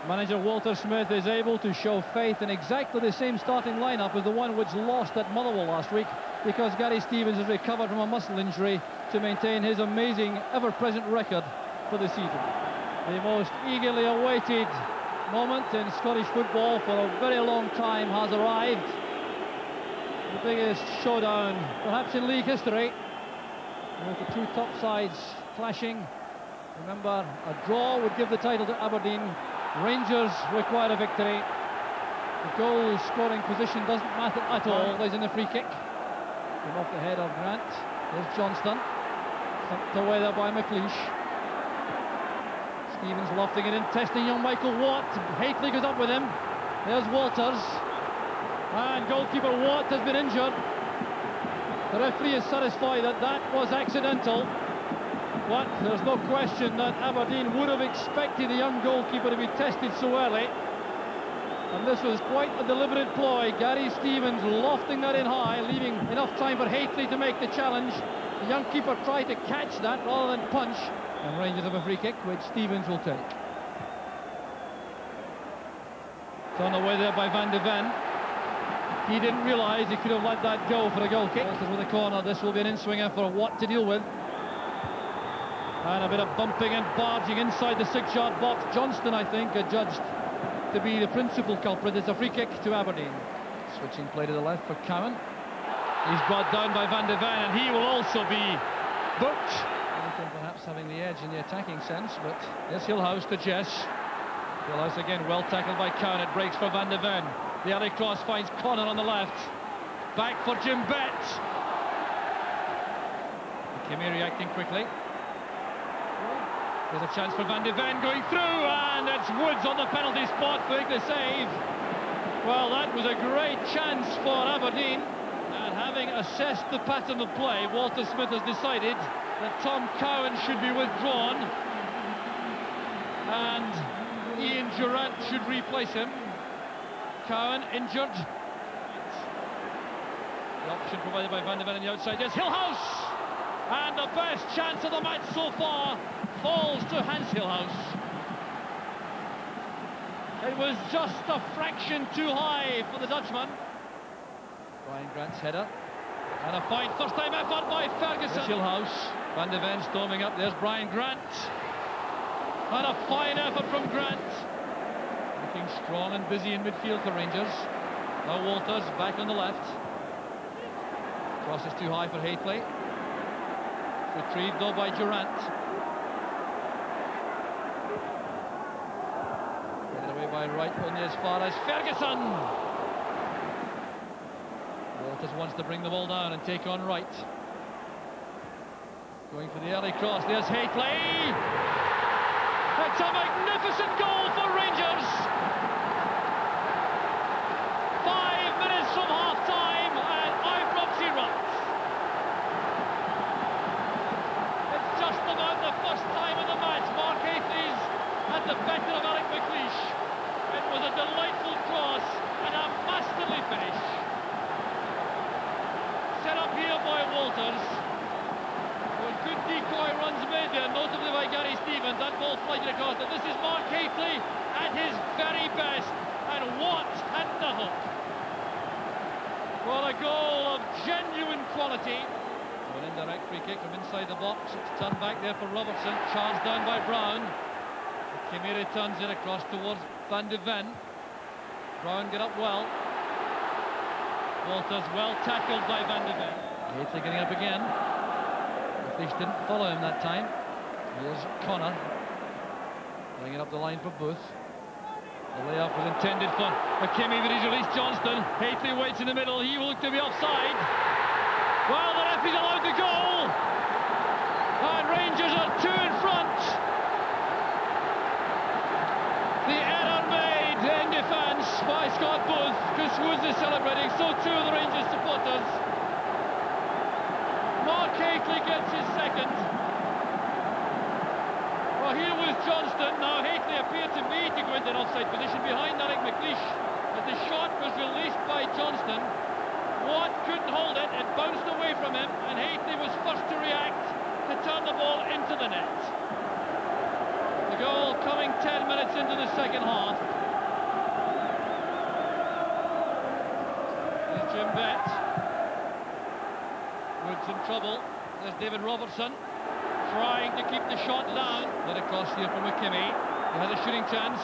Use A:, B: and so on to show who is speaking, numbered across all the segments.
A: Manager Walter Smith is able to show faith in exactly the same starting lineup as the one which lost at Motherwell last week, because Gary Stevens has recovered from a muscle injury to maintain his amazing ever-present record for the season. The most eagerly awaited moment in Scottish football for a very long time has arrived. The biggest showdown perhaps in league history, with the two top sides clashing. Remember, a draw would give the title to Aberdeen. Rangers require a victory. The goal scoring position doesn't matter at all. Plays in the free kick. Came off the head of Grant. There's Johnston. Thumped away there by McLeish. Stevens lofting it in, testing young Michael Watt. Hateley goes up with him. There's Walters. And goalkeeper Watt has been injured. The referee is satisfied that that was accidental. But there's no question that Aberdeen would have expected the young goalkeeper to be tested so early. And this was quite a deliberate ploy. Gary Stevens lofting that in high, leaving enough time for Hateley to make the challenge. The young keeper tried to catch that rather than punch. And Rangers have a free kick, which Stevens will take. Thrown away there by Van de Ven. He didn't realise he could have let that go for a goal kick. With a corner, this will be an in-swinger for Watt to deal with. And a bit of bumping and barging inside the 6-yard box. Johnston, I think, adjudged to be the principal culprit. It's a free kick to Aberdeen. Switching play to the left for Cowan. He's brought down by Van de Ven, and he will also be booked. Anything perhaps having the edge in the attacking sense, but there's Hillhouse to Jess. Hillhouse again, well tackled by Cowan. It breaks for Van de Ven. The early cross finds Connor on the left. Back for Jim Bett. Kimmy reacting quickly. There's a chance for Van de Ven going through, and it's Woods on the penalty spot for the save. Well, that was a great chance for Aberdeen, and having assessed the pattern of play, Walter Smith has decided that Tom Cowan should be withdrawn and Ian Durrant should replace him. Cowan injured. The option provided by Van de Ven on the outside. There's Hillhouse, and the best chance of the match so far falls to Hans Hillhouse. It was just a fraction too high for the Dutchman. Brian Grant's header. And a fine first-time effort by Ferguson. There's Hillhouse. Van de Ven storming up. There's Brian Grant. And a fine effort from Grant. Looking strong and busy in midfield for Rangers. Now Walters back on the left. Cross is too high for Hateley. Retrieved though by Durrant. By Wright only as far as Ferguson. Walters wants to bring the ball down and take on Wright. Going for the early cross. There's Hateley. It's a magnificent goal for Rangers. 5 minutes from half-time and Ibrox erupts. It's just about the first time in the match Mark Hateley's at the better of Alec McLeish. It was a delightful cross and a masterly finish. Set up here by Walters. Well, good decoy runs made there, notably by Gary Stevens. That ball flighted across. And this is Mark Hateley at his very best. And what at the hook. Well, a goal of genuine quality. An indirect free kick from inside the box. It's turned back there for Robertson. Charged down by Brown. Kimmy returns it across towards Van de Ven. Brown get up well. Walters well tackled by Van de Ven. Hateley getting up again. McLeish didn't follow him that time. Here's Connor. Bringing it up the line for Booth. The layup was intended for Kimmy, but he's released Johnston. Hateley waits in the middle. He will look to be offside. Well, the referee's allowed the goal. And Rangers are 2 in front. The error made in defence by Scott Booth. Chris Woods is celebrating, so too are the Rangers supporters. Mark Hateley gets his second. Well, here was Johnston. Now Hateley appeared to me to go into an offside position behind Alec McLeish. But the shot was released by Johnston. Watt couldn't hold it, it bounced away from him, and Hateley was first to react to turn the ball into the net. The Goal coming 10 minutes into the second half. There's Jim Bett. Woods in trouble. There's David Robertson trying to keep the shot down. Let it cross here from McKimmie. He has a shooting chance.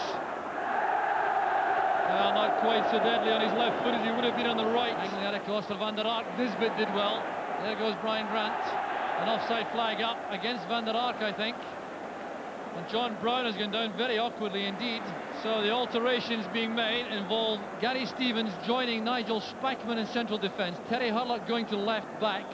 A: Well, not quite so deadly on his left foot as he would have been on the right. He had a cross for Van der Ark. Nisbet did well. There goes Brian Grant. An offside flag up against Van der Ark, I think. And John Brown has gone down very awkwardly indeed. So the alterations being made involve Gary Stevens joining Nigel Spackman in central defence. Terry Hurlock going to left back.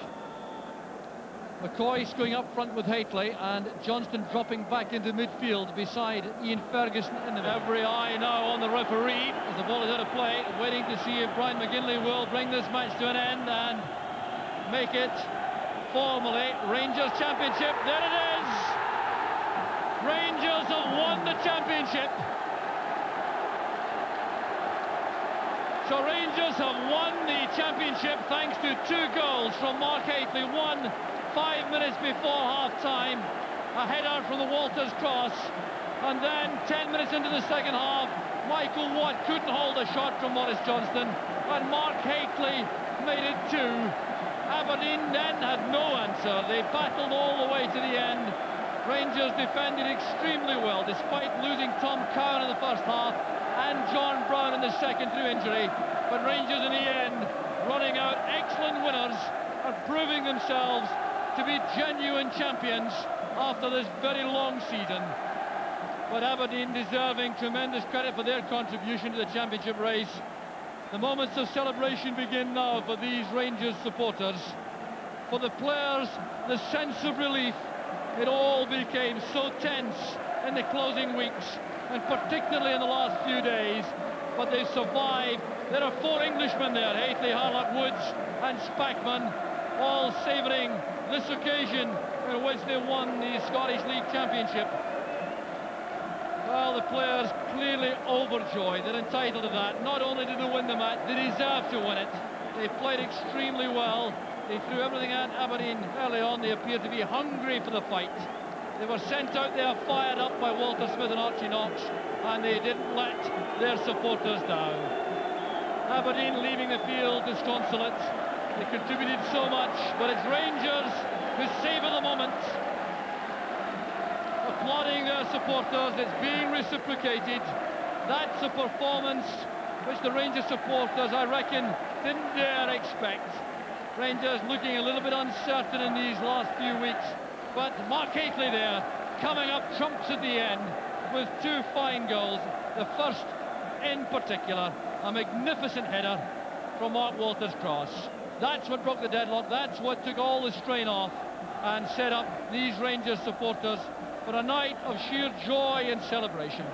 A: McCoy's going up front with Hateley, and Johnston dropping back into midfield beside Ian Ferguson in the middle. Every eye now on the referee as the ball is out of play, waiting to see if Brian McGinley will bring this match to an end and make it formally Rangers Championship. There it is! Rangers have won the championship. So Rangers have won the championship thanks to 2 goals from Mark Hateley. One 5 minutes before half-time, a header from the Walters cross, and then 10 minutes into the second half, Michael Watt couldn't hold a shot from Maurice Johnston, and Mark Hateley made it 2. Aberdeen then had no answer. They battled all the way to the end. Rangers defended extremely well, despite losing Tom Cowan in the first half and John Brown in the second through injury. But Rangers in the end, running out excellent winners and proving themselves to be genuine champions after this very long season. But Aberdeen deserving tremendous credit for their contribution to the championship race. The moments of celebration begin now for these Rangers supporters. For the players, the sense of relief. It all became so tense in the closing weeks, and particularly in the last few days. But they survived. There are 4 Englishmen there, Hateley, Hurlock, Woods and Spackman, all savouring this occasion in which they won the Scottish League Championship. Well, the players clearly overjoyed. They're entitled to that. Not only did they win the match, they deserve to win it. They played extremely well. They threw everything at Aberdeen early on. They appeared to be hungry for the fight. They were sent out there fired up by Walter Smith and Archie Knox, and they didn't let their supporters down. Aberdeen leaving the field disconsolate. They contributed so much, but it's Rangers who savour the moment, applauding their supporters. It's being reciprocated. That's a performance which the Rangers supporters, I reckon, didn't dare expect. Rangers looking a little bit uncertain in these last few weeks, but Mark Hateley there, coming up trumps at the end with 2 fine goals. The first in particular, a magnificent header from Mark Walters' cross. That's what broke the deadlock. That's what took all the strain off and set up these Rangers supporters for a night of sheer joy and celebration.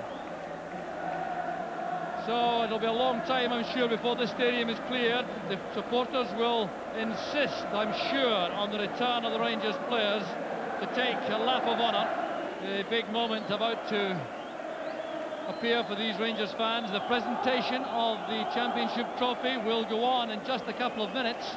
A: So it'll be a long time, I'm sure, before the stadium is cleared. The supporters will insist, I'm sure, on the return of the Rangers players to take a lap of honour. The big moment about to appear for these Rangers fans. The presentation of the championship trophy will go on in just a couple of minutes.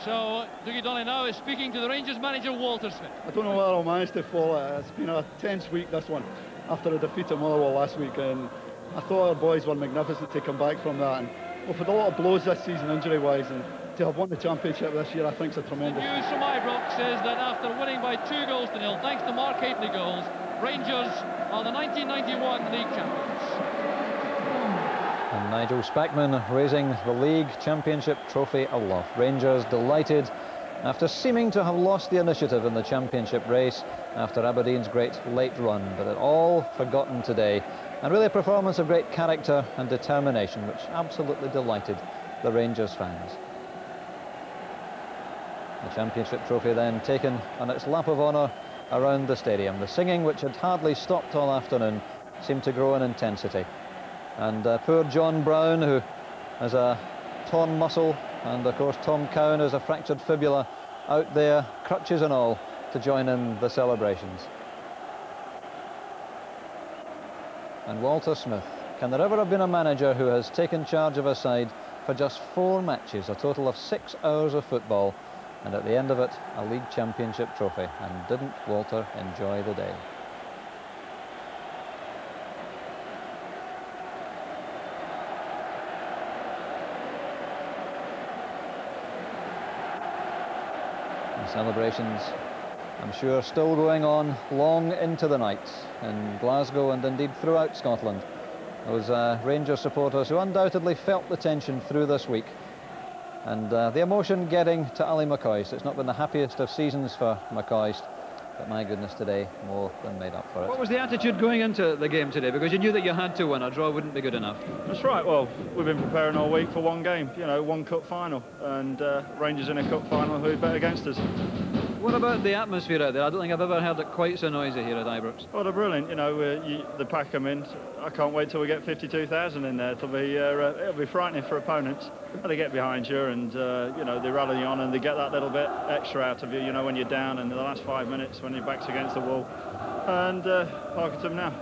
A: So Dougie Donnelly now is speaking to the Rangers manager Walter Smith.
B: I don't know whether I'll manage to follow it. It's been a tense week, this one, after a defeat at Motherwell last week, and I thought our boys were magnificent to come back from that. And we've had a lot of blows this season injury-wise, and to have won the championship this year, I think is a tremendous.
A: The news from Ibrox says that after winning by 2 goals to 0, thanks to Mark Hateley goals, Rangers are the 1991 league champions.
C: And Nigel Spackman raising the league championship trophy aloft. Rangers delighted after seeming to have lost the initiative in the championship race after Aberdeen's great late run, but it all forgotten today, and really a performance of great character and determination which absolutely delighted the Rangers fans. The championship trophy then taken on its lap of honour around the stadium. The singing, which had hardly stopped all afternoon, seemed to grow in intensity. And poor John Brown, who has a torn muscle, and of course Tom Cowan has a fractured fibula, out there, crutches and all, to join in the celebrations. And Walter Smith, can there ever have been a manager who has taken charge of a side for just 4 matches, a total of 6 hours of football, and at the end of it, a league championship trophy? And didn't Walter enjoy the day? The celebrations, I'm sure, still going on long into the night in Glasgow and indeed throughout Scotland. Those Rangers supporters who undoubtedly felt the tension through this week, and the emotion getting to Ali McCoist. It's not been the happiest of seasons for McCoist, but my goodness, today more than made up for it.
A: What was the attitude going into the game today? Because you knew that you had to win, a draw wouldn't be good enough.
B: That's right. Well, we've been preparing all week for one game, you know, one cup final, and Rangers in a cup final, who'd bet against us?
A: What about the atmosphere out there? I don't think I've ever heard it quite so noisy here at Ibrox.
B: Well, they're brilliant. You know, they pack them in. I can't wait till we get 52,000 in there. It'll be frightening for opponents. They get behind you, and you know, they rally you on, and they get that little bit extra out of you. You know, when you're down in the last 5 minutes, when your back's against the wall. And look at them now.